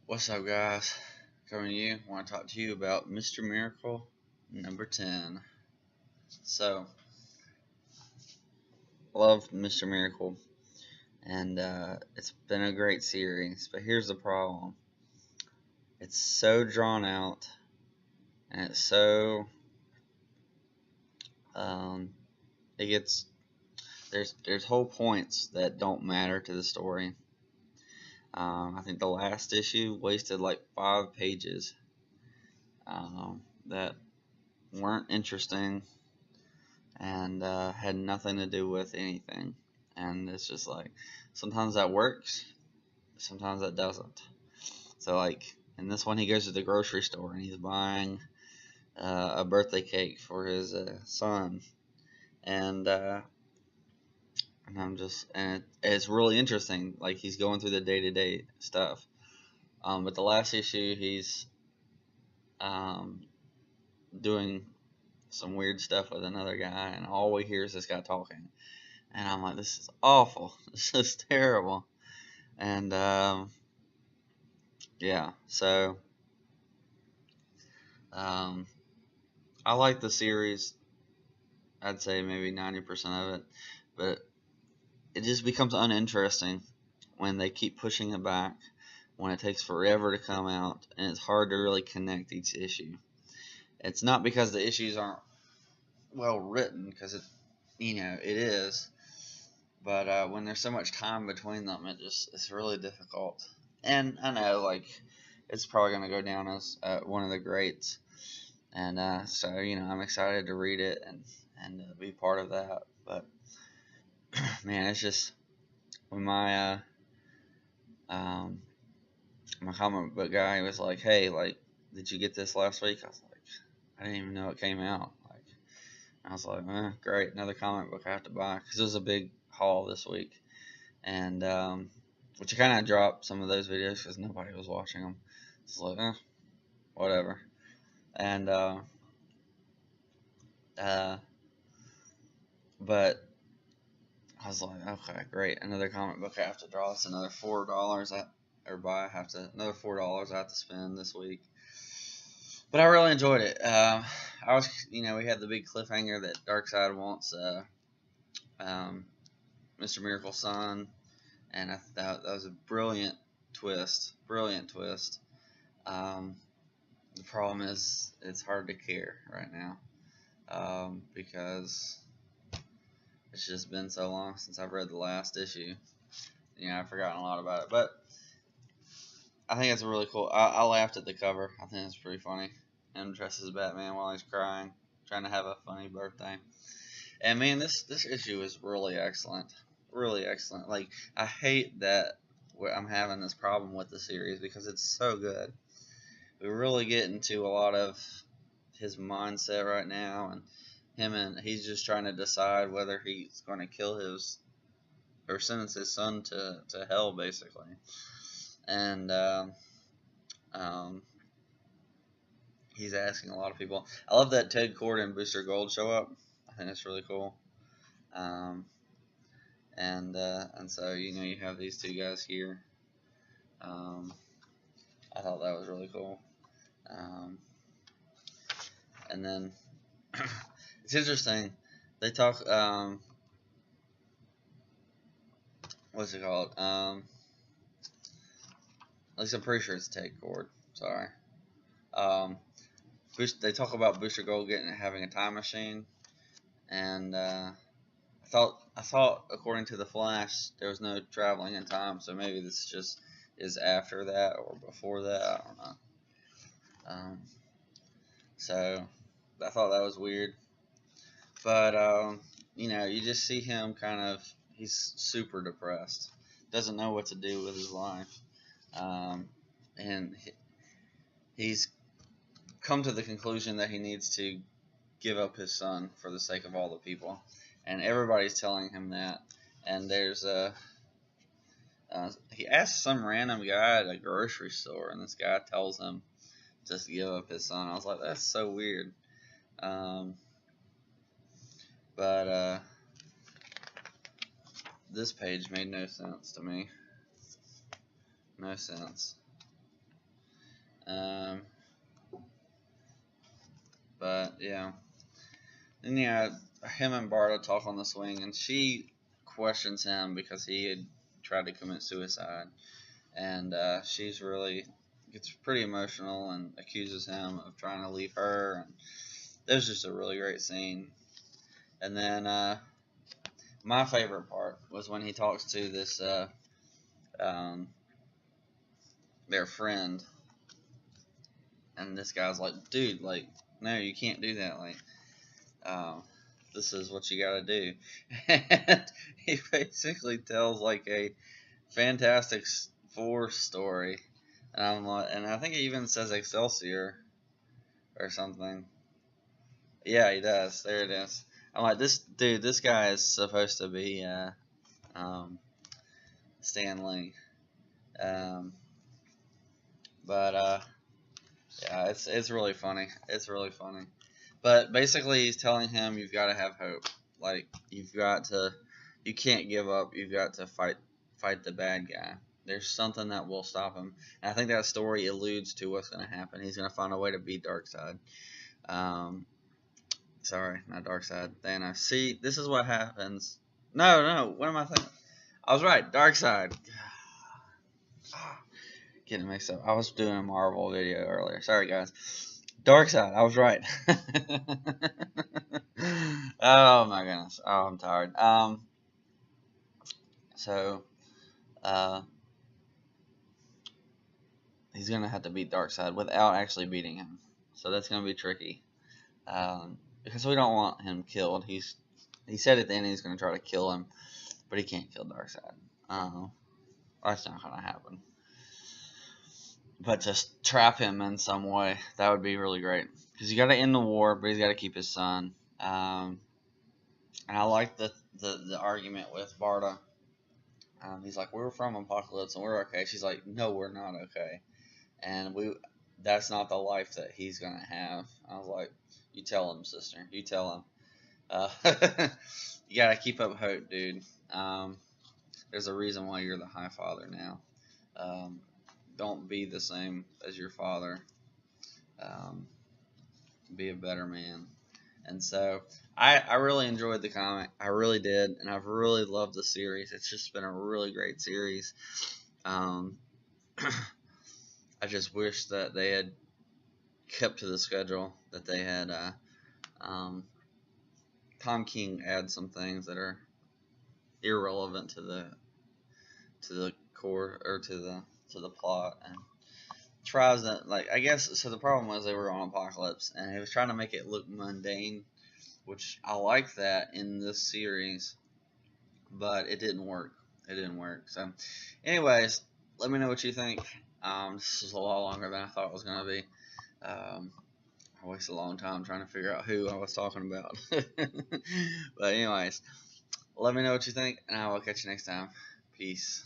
What's up, guys? Coming to you. I want to talk to you about Mr. Miracle number 10. So, love Mr. Miracle, and it's been a great series. But here's the problem: it's so drawn out, and it's so um, it gets there's whole points that don't matter to the story. I think the last issue wasted like 5 pages that weren't interesting and had nothing to do with anything. And it's just like sometimes that works, sometimes that doesn't. So like in this one, he goes to the grocery store and he's buying a birthday cake for his son, and it's really interesting. Like he's going through the day to day stuff. But the last issue, he's um, doing some weird stuff with another guy, and all we hear is this guy talking. And I'm like, this is awful. This is terrible. And yeah, so um, I like the series. I'd say maybe 90% of it, but it just becomes uninteresting when they keep pushing it back, when it takes forever to come out, and it's hard to really connect each issue. It's not because the issues aren't well written, because it is, but when there's so much time between them, it's really difficult. And I know like it's probably gonna go down as one of the greats, and so I'm excited to read it and be part of that. But man, it's just when um, my comic book guy was like, "Hey, like, did you get this last week?" I was like, "I didn't even know it came out." Like, I was like, "Great, another comic book I have to buy," because it was a big haul this week, and which I kind of dropped some of those videos because nobody was watching them. It's like, whatever, and uh, but I was like, okay, great, another comic book I have to draw. It's another $4 another $4 I have to spend this week. But I really enjoyed it. We had the big cliffhanger that Darkseid wants um, Mr. Miracle's son, and I thought that was a brilliant twist. Um, the problem is it's hard to care right now because it's just been so long since I've read the last issue. I've forgotten a lot about it, but I think it's really cool. I laughed at the cover. I think it's pretty funny. Him dressed as Batman while he's crying, trying to have a funny birthday. And man, this issue is really excellent, really excellent. Like I hate that I'm having this problem with the series because it's so good. We really get into a lot of his mindset right now, and he's just trying to decide whether he's going to kill his or sentence his son to hell, basically. And um, he's asking a lot of people. I love that Ted Kord and Booster Gold show up. I think that's really cool. Um, and so you have these two guys here. Um, I thought that was really cool. Um, and then it's interesting. They talk. What's it called? At least I'm pretty sure it's Ted Kord. Sorry. Um, they talk about Booster Gold having a time machine, and I thought according to the Flash there was no traveling in time, so maybe this just is after that or before that. I don't know. So I thought that was weird, but you just see him he's super depressed, doesn't know what to do with his life, and he's come to the conclusion that he needs to give up his son for the sake of all the people, and everybody's telling him that. And there's he asks some random guy at a grocery store, and this guy tells him just to give up his son. I was like, that's so weird. Um, but this page made no sense to me. No sense. Um, but yeah, and yeah, him and Barta talk on the swing, and she questions him because he had tried to commit suicide, and she's really gets pretty emotional and accuses him of trying to leave her. And it was just a really great scene. And then my favorite part was when he talks to this um, their friend, and this guy's like, dude, like, no, you can't do that, like, um, this is what you gotta do. And he basically tells like a Fantastic Four story, and I'm like, and I think he even says Excelsior or something. Yeah, he does. There it is. I'm like, this dude, this guy is supposed to be um, Stan Lee. Um, but yeah, it's really funny. It's really funny. But basically, he's telling him you've got to have hope. Like you can't give up. You've got to fight the bad guy. There's something that will stop him. And I think that story alludes to what's going to happen. He's going to find a way to beat Darkseid. Um, sorry, not Darkseid. Thanos. See, this is what happens. No. What am I thinking? I was right. Darkseid. Getting mixed up. I was doing a Marvel video earlier. Sorry, guys. Darkseid. I was right. Oh my goodness. Oh, I'm tired. So, uh, he's gonna have to beat Darkseid without actually beating him. So that's gonna be tricky. Because we don't want him killed. He said at the end he's gonna try to kill him, but he can't kill Darkseid. That's not gonna happen. But just trap him in some way, that would be really great. Because you got to end the war, but he's got to keep his son. And I like the argument with Barta. He's like, we're from Apocalypse and we're okay. She's like, no, we're not okay. And that's not the life that he's going to have. I was like, you tell him, sister. You tell him. You got to keep up hope, dude. There's a reason why you're the High Father now. Don't be the same as your father. Be a better man. And so I really enjoyed the comic. I really did, and I've really loved the series. It's just been a really great series. I just wish that they had kept to the schedule, that they had Tom King add some things that are irrelevant to the core or to the plot, and tries to, like, I guess, so the problem was they were on Apocalypse and he was trying to make it look mundane, which I like that in this series, but it didn't work. So anyways, let me know what you think. This is a lot longer than I thought it was going to be. I wasted a long time trying to figure out who I was talking about. But anyways, let me know what you think, and I will catch you next time. Peace.